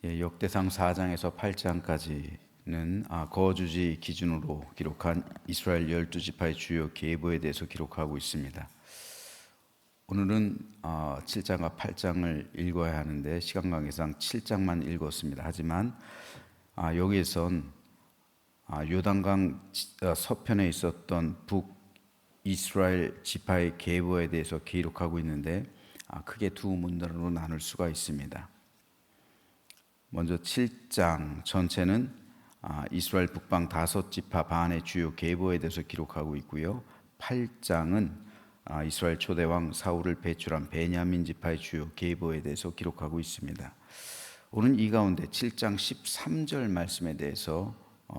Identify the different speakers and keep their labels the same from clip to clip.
Speaker 1: 역대상 4장에서 8장까지는 거주지 기준으로 기록한 이스라엘 12지파의 주요 계보에 대해서 기록하고 있습니다. 오늘은 7장과 8장을 읽어야 하는데 시간 관계상 7장만 읽었습니다. 하지만 여기에선 요단강 서편에 있었던 북이스라엘 지파의 계보에 대해서 기록하고 있는데 크게 두 문단으로 나눌 수가 있습니다. 먼저 7장 전체는 이스라엘 북방 5지파 반의 주요 계보에 대해서 기록하고 있고요. 8장은 이스라엘 초대왕 사울을 배출한 베냐민 지파의 주요 계보에 대해서 기록하고 있습니다. 오늘 이 가운데 7장 13절 말씀에 대해서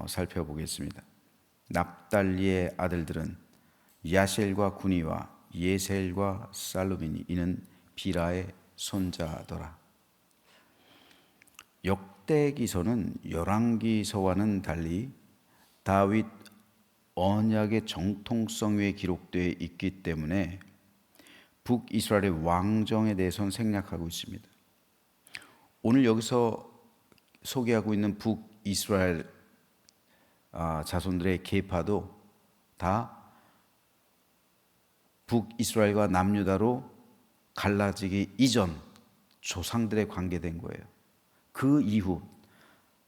Speaker 1: 살펴보겠습니다. 납달리의 아들들은 야셀과 구니와 예셀과 살루미니, 이는 비라의 손자더라. 역대기서는 열왕기서와는 달리 다윗 언약의 정통성 위에 기록되어 있기 때문에 북이스라엘의 왕정에 대해서는 생략하고 있습니다. 오늘 여기서 소개하고 있는 북이스라엘 자손들의 계파도 다 북이스라엘과 남유다로 갈라지기 이전 조상들에 관계된 거예요. 그 이후,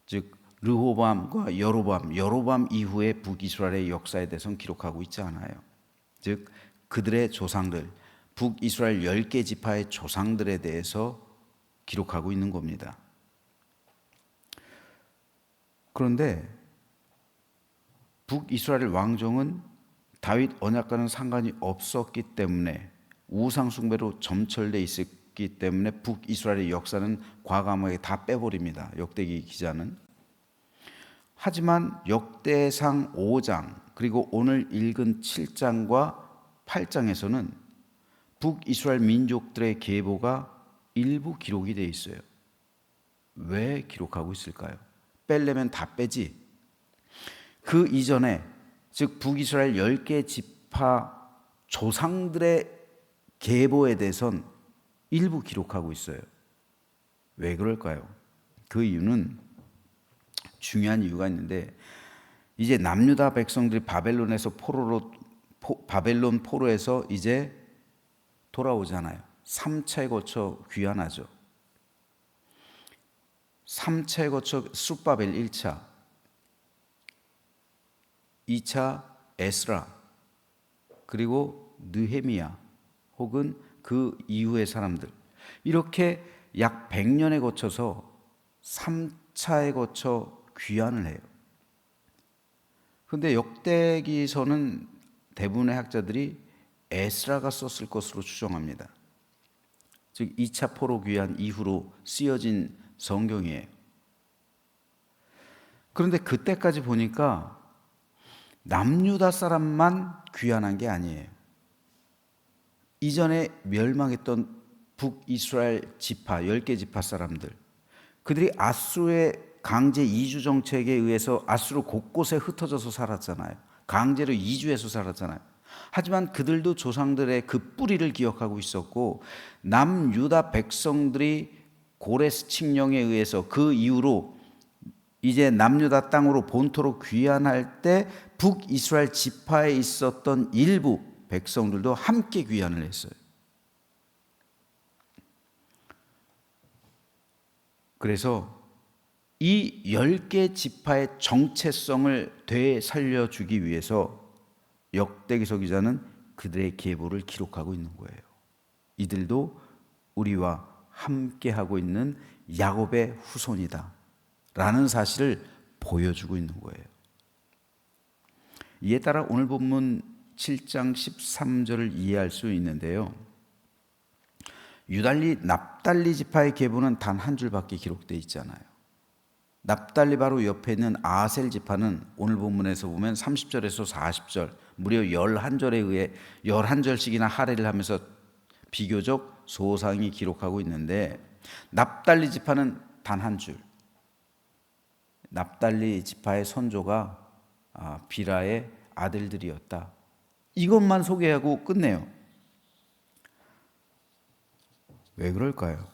Speaker 1: 즉 르호보암과 여로보암 이후의 북이스라엘의 역사에 대해서는 기록하고 있지 않아요. 즉 그들의 조상들, 북이스라엘 10개 지파의 조상들에 대해서 기록하고 있는 겁니다. 그런데 북이스라엘 왕정은 다윗 언약과는 상관이 없었기 때문에 우상 숭배로 점철돼 있었기 때문에 북이스라엘의 역사는 과감하게 다 빼버립니다. 역대기 기자는. 하지만 역대상 5장 그리고 오늘 읽은 7장과 8장에서는 북이스라엘 민족들의 계보가 일부 기록이 되어 있어요. 왜 기록하고 있을까요? 빼려면 다 빼지. 그 이전에 즉 북이스라엘 10개 지파 조상들의 계보에 대해선 일부 기록하고 있어요. 왜 그럴까요? 그 이유는 중요한 이유가 있는데, 이제 남유다 백성들이 바벨론 포로에서 이제 돌아오잖아요. 3차에 거쳐 귀환하죠. 3차에 거쳐 숫바벨 1차, 2차 에스라, 그리고 느헤미야 혹은 그 이후의 사람들, 이렇게 약 100년에 거쳐서 3차에 거쳐 귀환을 해요. 그런데 역대기서는 대부분의 학자들이 에스라가 썼을 것으로 추정합니다. 즉 2차 포로 귀환 이후로 쓰여진 성경이에요. 그런데 그때까지 보니까 남유다 사람만 귀환한 게 아니에요. 이전에 멸망했던 북이스라엘 지파 10개 지파 사람들, 그들이 아수르의 강제 이주 정책에 의해서 아수르 곳곳에 흩어져서 살았잖아요. 강제로 이주해서 살았잖아요. 하지만 그들도 조상들의 그 뿌리를 기억하고 있었고, 남유다 백성들이 고레스 칙령에 의해서 그 이후로 이제 남유다 땅으로 본토로 귀환할 때 북이스라엘 지파에 있었던 일부 백성들도 함께 귀환을 했어요. 그래서 이 10개 지파의 정체성을 되살려주기 위해서 역대기서 기자는 그들의 계보를 기록하고 있는 거예요. 이들도 우리와 함께하고 있는 야곱의 후손이다 라는 사실을 보여주고 있는 거예요. 이에 따라 오늘 본문 7장 13절을 이해할 수 있는데요. 유달리 납달리 지파의 계보는 단 한 줄밖에 기록되어 있지 않아요. 납달리 바로 옆에 있는 아셀 지파는 오늘 본문에서 보면 30절에서 40절 무려 11절에 의해 11절씩이나 할애를 하면서 비교적 소상히 기록하고 있는데, 납달리 지파는 단 한 줄. 납달리 지파의 선조가 비라의 아들들이었다. 이것만 소개하고 끝내요. 왜 그럴까요?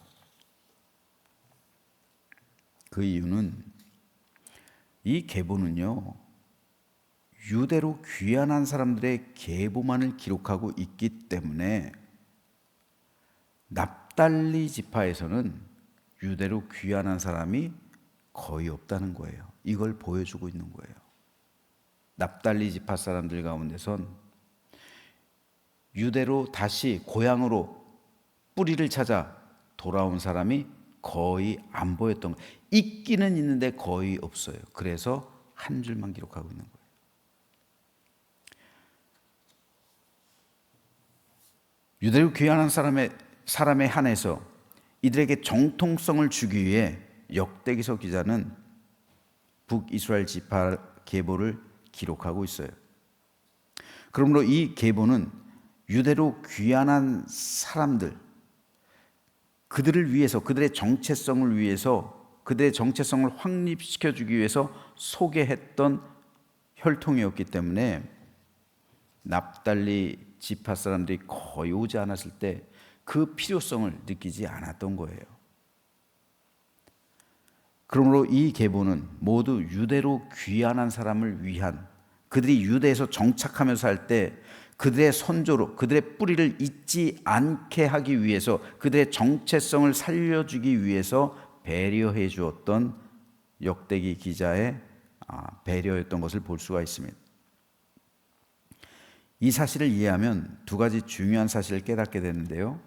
Speaker 1: 그 이유는 이 계보는요, 유대로 귀환한 사람들의 계보만을 기록하고 있기 때문에 납달리 지파에서는 유대로 귀환한 사람이 거의 없다는 거예요. 이걸 보여주고 있는 거예요. 납달리 지파 사람들 가운데선 유대로 다시 고향으로 뿌리를 찾아 돌아온 사람이 거의 안 보였던 거예요. 있기는 있는데 거의 없어요. 그래서 한 줄만 기록하고 있는 거예요. 유대로 귀환한 사람에 한해서 이들에게 정통성을 주기 위해 역대기서 기자는 북이스라엘 지파 계보를 기록하고 있어요. 그러므로 이 계보는 유대로 귀환한 사람들, 그들을 위해서, 그들의 정체성을 위해서, 그들의 정체성을 확립시켜주기 위해서 소개했던 혈통이었기 때문에 납달리 지파 사람들이 거의 오지 않았을 때 그 필요성을 느끼지 않았던 거예요. 그러므로 이 계보는 모두 유대로 귀환한 사람을 위한, 그들이 유대에서 정착하며 살 때 그들의 선조로 그들의 뿌리를 잊지 않게 하기 위해서, 그들의 정체성을 살려주기 위해서 배려해 주었던 역대기 기자의 배려였던 것을 볼 수가 있습니다. 이 사실을 이해하면 두 가지 중요한 사실을 깨닫게 되는데요.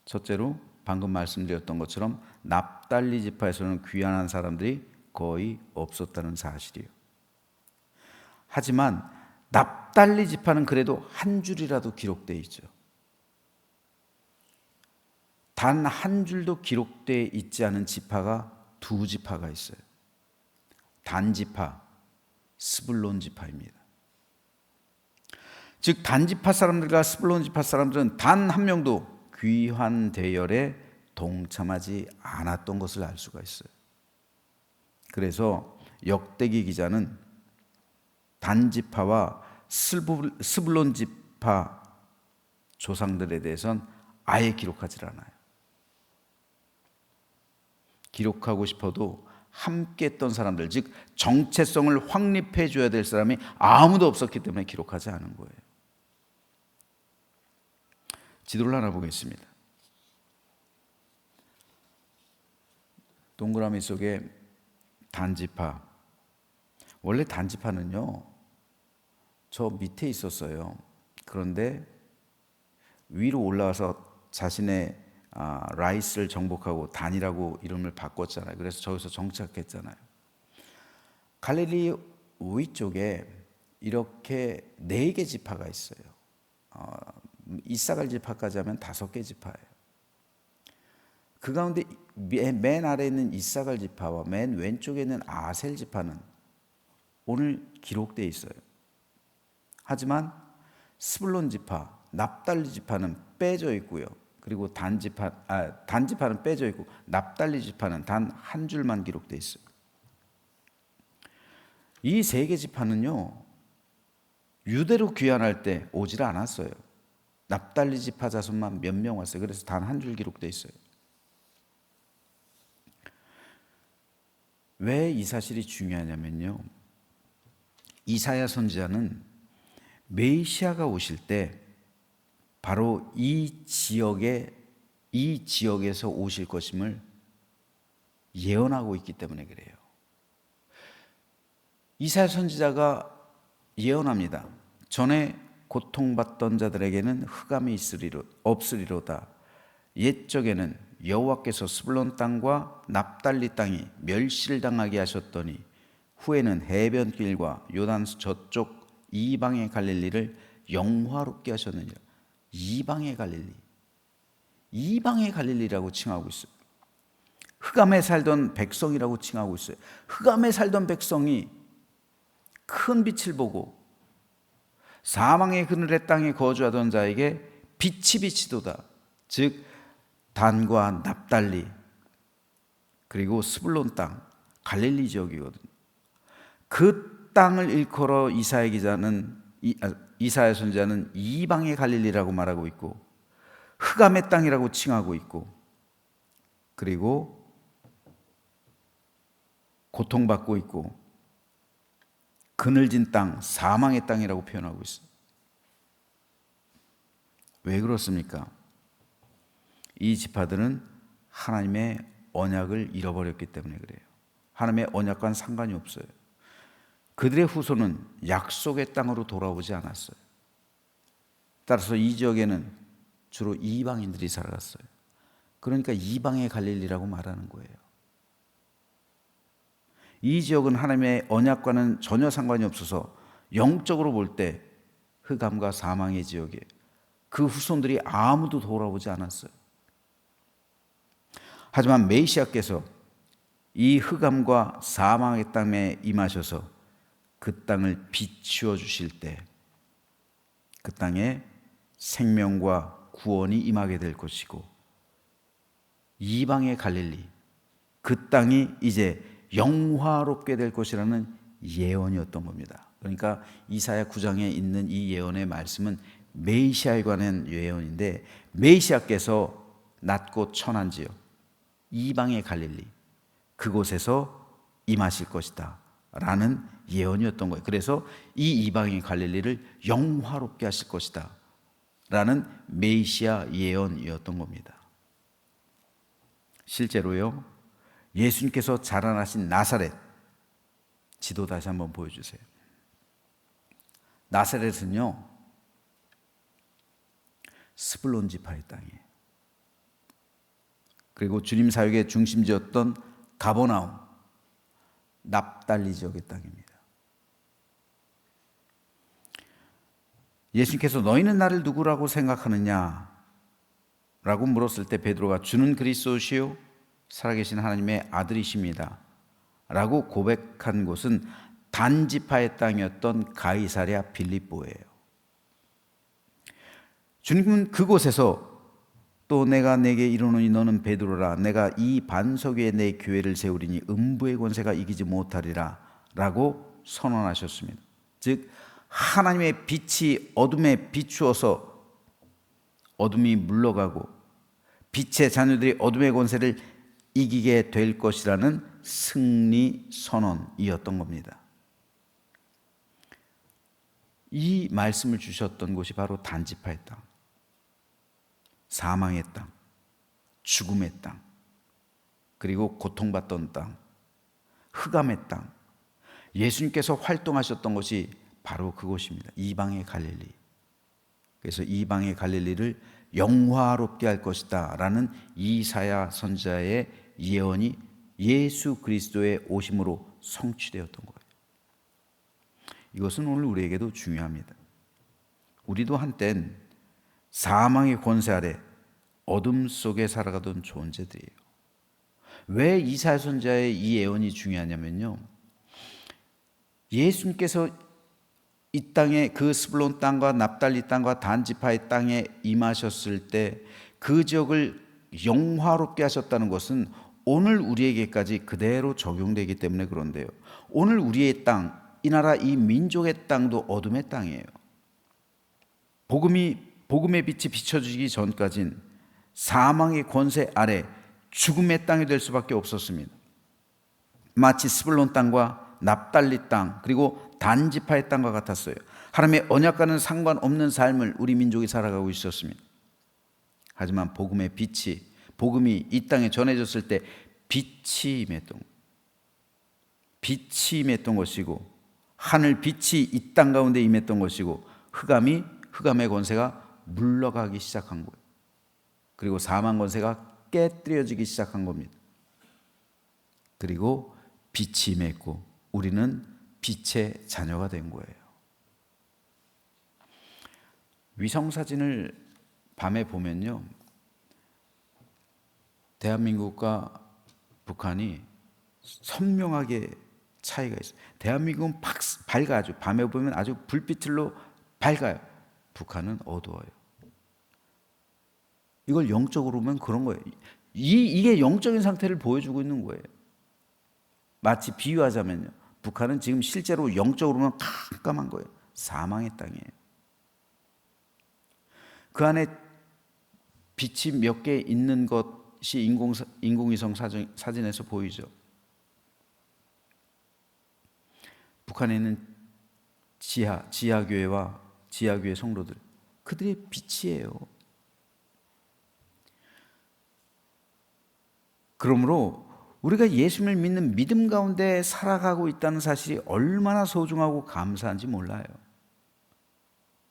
Speaker 1: 첫째로 방금 말씀드렸던 것처럼 납달리 지파에서는 귀환한 사람들이 거의 없었다는 사실이에요. 하지만 납달리 지파는 그래도 한 줄이라도 기록되어 있죠. 단 한 줄도 기록되어 있지 않은 지파가 두 지파가 있어요. 단 지파, 스불론 지파입니다. 즉 단 지파 사람들과 스불론 지파 사람들은 단 한 명도 귀환 대열에 동참하지 않았던 것을 알 수가 있어요. 그래서 역대기 기자는 단 지파와 스불론 지파 조상들에 대해서는 아예 기록하지 않아요. 기록하고 싶어도 함께 했던 사람들, 즉 정체성을 확립해 줘야 될 사람이 아무도 없었기 때문에 기록하지 않은 거예요. 지도를 하나 보겠습니다. 동그라미 속에 단지파. 원래 단지파는요, 저 밑에 있었어요. 그런데 위로 올라와서 자신의 라이스를 정복하고 단이라고 이름을 바꿨잖아요. 그래서 저기서 정착했잖아요. 갈릴리 위쪽에 이렇게 4개 지파가 있어요. 이사갈 지파까지 하면 5개 지파예요. 그 가운데 맨 아래에 있는 이사갈 지파와 맨 왼쪽에 있는 아셀 지파는 오늘 기록되어 있어요. 하지만 스불론 지파, 납달리 지파는 빼져 있고요. 그리고 단지파는 빼져 있고 납달리 지파는 단 한 줄만 기록되어 있어요. 이 3개 지파는요, 유대로 귀환할 때 오질 않았어요. 납달리 지파 자손만 몇 명 왔어요. 그래서 단 한 줄 기록되어 있어요. 왜 이 사실이 중요하냐면요, 이사야 선지자는 메시아가 오실 때 바로 이 지역에서 오실 것임을 예언하고 있기 때문에 그래요. 이사야 선지자가 예언합니다. 전에 고통받던 자들에게는 흑암이 없으리로다. 옛적에는 여호와께서 스불론 땅과 납달리 땅이 멸시를 당하게 하셨더니 후에는 해변길과 요단수 저쪽 이방의 갈릴리를 영화롭게 하셨느니라. 이방의 갈릴리, 이방의 갈릴리라고 칭하고 있어요. 흑암에 살던 백성이라고 칭하고 있어요. 흑암에 살던 백성이 큰 빛을 보고 사망의 그늘의 땅에 거주하던 자에게 빛이 비치도다. 즉 단과 납달리 그리고 스불론 땅, 갈릴리 지역이거든요. 그 땅을 일컬어 이사야 선지자는 이방의 갈릴리라고 말하고 있고 흑암의 땅이라고 칭하고 있고, 그리고 고통받고 있고 그늘진 땅, 사망의 땅이라고 표현하고 있어요. 왜 그렇습니까? 이 지파들은 하나님의 언약을 잃어버렸기 때문에 그래요. 하나님의 언약과는 상관이 없어요. 그들의 후손은 약속의 땅으로 돌아오지 않았어요. 따라서 이 지역에는 주로 이방인들이 살아갔어요. 그러니까 이방의 갈릴리라고 말하는 거예요. 이 지역은 하나님의 언약과는 전혀 상관이 없어서 영적으로 볼 때 흑암과 사망의 지역에 그 후손들이 아무도 돌아오지 않았어요. 하지만 메시아께서 이 흑암과 사망의 땅에 임하셔서 그 땅을 비추어 주실 때 그 땅에 생명과 구원이 임하게 될 것이고 이방의 갈릴리, 그 땅이 이제 영화롭게 될 것이라는 예언이었던 겁니다. 그러니까 이사야 9장에 있는 이 예언의 말씀은 메시아에 관한 예언인데 메시아께서 낮고 천한 지역 이방의 갈릴리 그곳에서 임하실 것이다 라는 예언이었던 거예요. 그래서 이 이방의 갈릴리를 영화롭게 하실 것이다 라는 메시아 예언이었던 겁니다. 실제로요, 예수님께서 자라나신 나사렛 지도 다시 한번 보여주세요. 나사렛은요 스불론 지파의 땅이에요. 그리고 주님 사역의 중심지였던 가버나움 납달리 지역의 땅입니다. 예수님께서 너희는 나를 누구라고 생각하느냐 라고 물었을 때 베드로가 주는 그리스도시요 살아계신 하나님의 아들이십니다 라고 고백한 곳은 단지파의 땅이었던 가이사랴 빌립보예요. 주님은 그곳에서 또 내가 내게 이르노니 너는 베드로라 내가 이 반석 위에 내 교회를 세우리니 음부의 권세가 이기지 못하리라 라고 선언하셨습니다. 즉 하나님의 빛이 어둠에 비추어서 어둠이 물러가고 빛의 자녀들이 어둠의 권세를 이기게 될 것이라는 승리 선언이었던 겁니다. 이 말씀을 주셨던 곳이 바로 단지파의 땅, 사망의 땅, 죽음의 땅, 그리고 고통받던 땅, 흑암의 땅, 예수님께서 활동하셨던 것이 바로 그곳입니다. 이방의 갈릴리. 그래서 이방의 갈릴리를 영화롭게 할 것이다 라는 이사야 선지자의 예언이 예수 그리스도의 오심으로 성취되었던 거예요. 이것은 오늘 우리에게도 중요합니다. 우리도 한땐 사망의 권세 아래 어둠 속에 살아가던 존재들이에요. 왜 이사야 선지자의 이 예언이 중요하냐면요, 예수님께서 이 땅에 그 스불론 땅과 납달리 땅과 단지파의 땅에 임하셨을 때 그 지역을 영화롭게 하셨다는 것은 오늘 우리에게까지 그대로 적용되기 때문에 그런데요, 오늘 우리의 땅, 이 나라 이 민족의 땅도 어둠의 땅이에요. 복음의 빛이 비춰지기 전까진 사망의 권세 아래 죽음의 땅이 될 수밖에 없었습니다. 마치 스불론 땅과 납달리 땅 그리고 단지파의 땅과 같았어요. 하나님의 언약과는 상관없는 삶을 우리 민족이 살아가고 있었습니다. 하지만 복음의 빛이, 복음이 이 땅에 전해졌을 때 빛이 임했던 것이고 하늘 빛이 이 땅 가운데 임했던 것이고 흑암의 권세가 물러가기 시작한 거예요. 그리고 사망 권세가 깨뜨려지기 시작한 겁니다. 그리고 빛이 임했고 우리는 빛의 자녀가 된 거예요. 위성사진을 밤에 보면요, 대한민국과 북한이 선명하게 차이가 있어요. 대한민국은 밝아요. 아주 밤에 보면 아주 불빛으로 밝아요. 북한은 어두워요. 이걸 영적으로 보면 그런 거예요. 이게 영적인 상태를 보여주고 있는 거예요. 마치 비유하자면요, 북한은 지금 실제로 영적으로 보면 깜깜한 거예요. 사망의 땅이에요. 그 안에 빛이 몇 개 있는 것이 인공위성 사진에서 보이죠. 북한에 있는 지하교회와 지하교회 성도들, 그들이 빛이에요. 그러므로 우리가 예수님을 믿는 믿음 가운데 살아가고 있다는 사실이 얼마나 소중하고 감사한지 몰라요.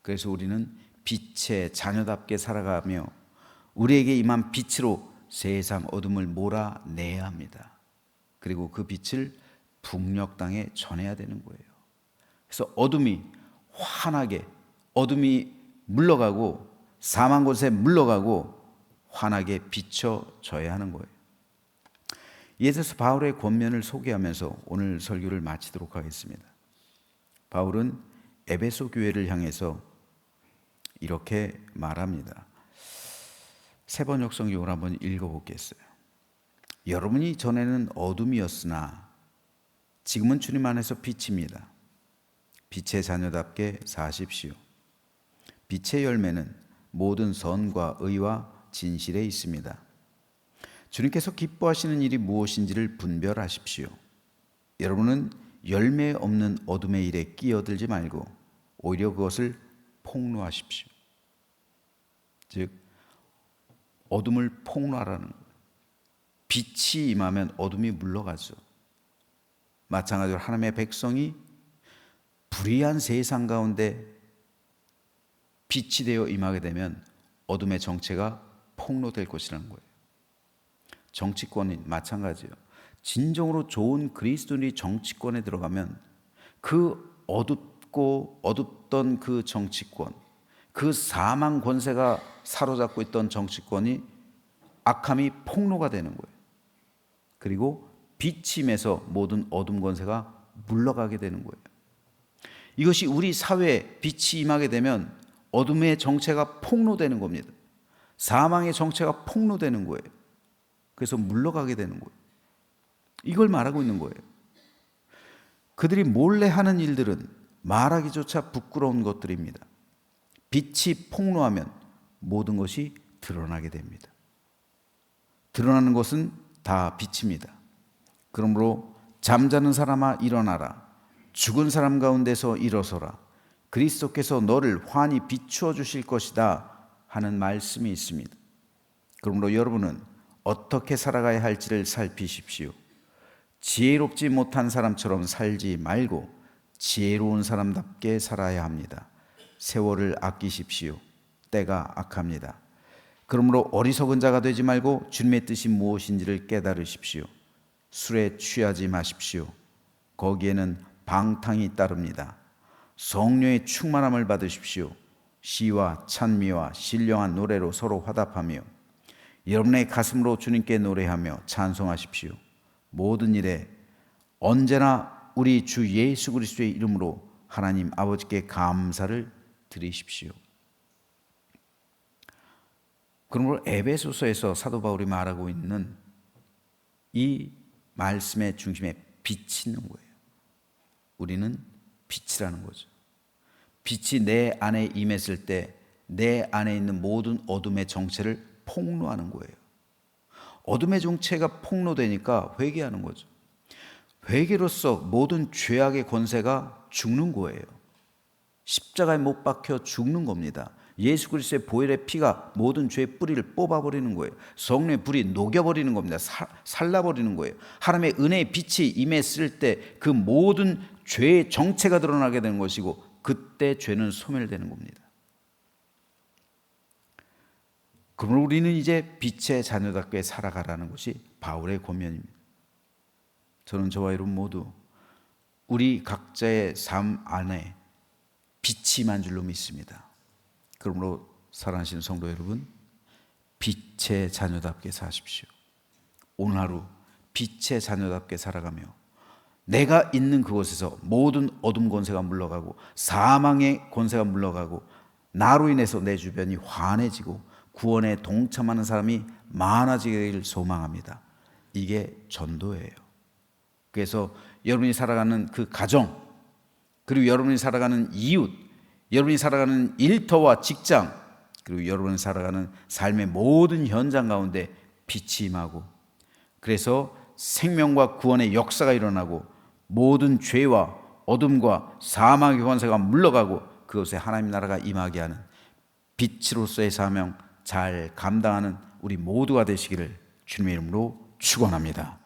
Speaker 1: 그래서 우리는 빛의 자녀답게 살아가며 우리에게 임한 빛으로 세상 어둠을 몰아내야 합니다. 그리고 그 빛을 북녘 땅에 전해야 되는 거예요. 그래서 어둠이 환하게, 어둠이 물러가고 사망 곳에 물러가고 환하게 비춰져야 하는 거예요. 이에 대해서 바울의 권면을 소개하면서 오늘 설교를 마치도록 하겠습니다. 바울은 에베소 교회를 향해서 이렇게 말합니다. 세번역 성경을 한번 읽어보겠어요. 여러분이 전에는 어둠이었으나 지금은 주님 안에서 빛입니다. 빛의 자녀답게 사십시오. 빛의 열매는 모든 선과 의와 진실에 있습니다. 주님께서 기뻐하시는 일이 무엇인지를 분별하십시오. 여러분은 열매 없는 어둠의 일에 끼어들지 말고 오히려 그것을 폭로하십시오. 즉 어둠을 폭로하라는 거예요. 빛이 임하면 어둠이 물러가죠. 마찬가지로 하나님의 백성이 불의한 세상 가운데 빛이 되어 임하게 되면 어둠의 정체가 폭로될 것이라는 거예요. 정치권이 마찬가지예요. 진정으로 좋은 그리스도인이 정치권에 들어가면 그 어둡던 그 정치권, 그 사망 권세가 사로잡고 있던 정치권이 악함이 폭로가 되는 거예요. 그리고 빛임에서 모든 어둠 권세가 물러가게 되는 거예요. 이것이 우리 사회에 빛이 임하게 되면 어둠의 정체가 폭로되는 겁니다. 사망의 정체가 폭로되는 거예요. 그래서 물러가게 되는 거예요. 이걸 말하고 있는 거예요. 그들이 몰래 하는 일들은 말하기조차 부끄러운 것들입니다. 빛이 폭로하면 모든 것이 드러나게 됩니다. 드러나는 것은 다 빛입니다. 그러므로 잠자는 사람아 일어나라. 죽은 사람 가운데서 일어서라. 그리스도께서 너를 환히 비추어 주실 것이다 하는 말씀이 있습니다. 그러므로 여러분은 어떻게 살아가야 할지를 살피십시오. 지혜롭지 못한 사람처럼 살지 말고 지혜로운 사람답게 살아야 합니다. 세월을 아끼십시오. 때가 악합니다. 그러므로 어리석은 자가 되지 말고 주님의 뜻이 무엇인지를 깨달으십시오. 술에 취하지 마십시오. 거기에는 방탕이 따릅니다. 성령의 충만함을 받으십시오. 시와 찬미와 신령한 노래로 서로 화답하며 여러분의 가슴으로 주님께 노래하며 찬송하십시오. 모든 일에 언제나 우리 주 예수 그리스도의 이름으로 하나님 아버지께 감사를 드리십시오. 그러므로 에베소서에서 사도 바울이 말하고 있는 이 말씀의 중심에 빛이 있는 거예요. 우리는 빛이라는 거죠. 빛이 내 안에 임했을 때 내 안에 있는 모든 어둠의 정체를 폭로하는 거예요. 어둠의 정체가 폭로되니까 회개하는 거죠. 회개로서 모든 죄악의 권세가 죽는 거예요. 십자가에 못 박혀 죽는 겁니다. 예수 그리스도의 보혈의 피가 모든 죄의 뿌리를 뽑아버리는 거예요. 성령의 불이 녹여버리는 겁니다. 살라버리는 거예요. 하나님의 은혜의 빛이 임했을 때 그 모든 죄의 정체가 드러나게 되는 것이고 그때 죄는 소멸되는 겁니다. 그러므로 우리는 이제 빛의 자녀답게 살아가라는 것이 바울의 권면입니다. 저는 저와 여러분 모두 우리 각자의 삶 안에 빛이 임한 줄로 믿습니다. 그러므로 사랑하시는 성도 여러분, 빛의 자녀답게 사십시오. 오늘 하루 빛의 자녀답게 살아가며 내가 있는 그곳에서 모든 어둠 권세가 물러가고 사망의 권세가 물러가고 나로 인해서 내 주변이 환해지고 구원에 동참하는 사람이 많아지기를 소망합니다. 이게 전도예요. 그래서 여러분이 살아가는 그 가정, 그리고 여러분이 살아가는 이웃, 여러분이 살아가는 일터와 직장, 그리고 여러분이 살아가는 삶의 모든 현장 가운데 빛이 임하고 그래서 생명과 구원의 역사가 일어나고 모든 죄와 어둠과 사망의 권세가 물러가고 그것에 하나님 나라가 임하게 하는 빛으로서의 사명 잘 감당하는 우리 모두가 되시기를 주님의 이름으로 축원합니다.